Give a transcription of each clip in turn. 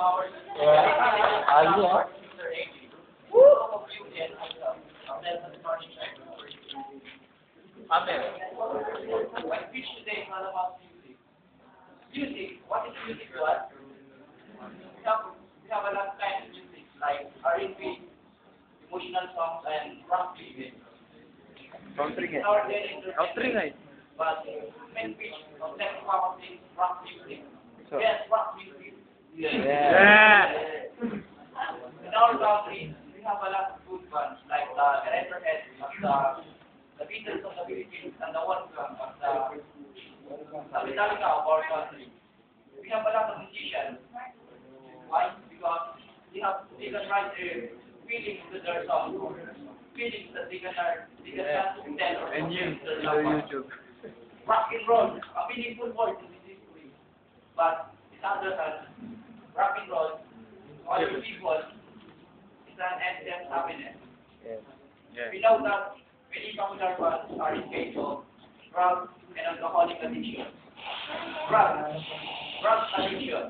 Ali, ah. Amen. My speech today is all about music. Music, what is music to us? We have a lot of kinds of music, like R&B, emotional songs, and rock music. Country nga. Our daily entertainment. Country nga eh. But main speech of them focusing rock music. So- Yes, rock music. Yeah. In our country, we have a lot of good bands, like the Eraserhead, the Beatles of the Philippines, and the Wolfgang of the Metallica of our country. We have a lot of musicians. Why? Because they can write their feelings to their songs, feelings that they can tell or And you, express to their to loved ones. YouTube. Rock and roll, a meaningful word in this history. But it's other than rock and roll, other people, it's an endless happiness. Yes. Yeah. We know that many popular bands are in case of drug and alcoholic addiction. Drug addiction.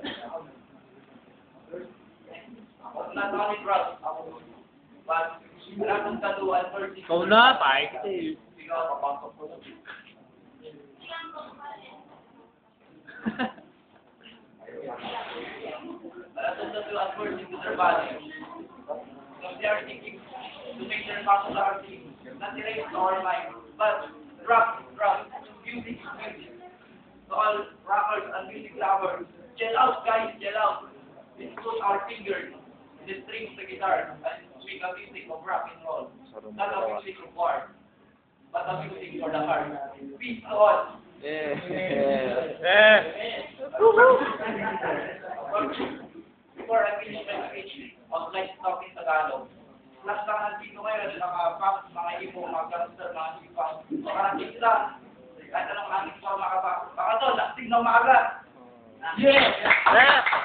Not only drugs, but wala kang kaduan versus Ikaw na, tayo kita eh. Wala kang kaduan versus their body. So they are thinking to make their popularity not related to our life, but drugs, music. So all rockers and music lovers, chill out guys, chill out. Let's put our fingers in the strings of the guitar and make a music of rock and roll. Not a music of war, but a music for the heart. Peace to all. Yeah. Before I finish my speech, I would like to talk in Tagalog. Lahat na nandito ngayon, mga punk, mga imo, mga gangster, mga sipang, mga artista, kahit anong aming forma ka pa. Baka to, lasting na umaga. Yeah!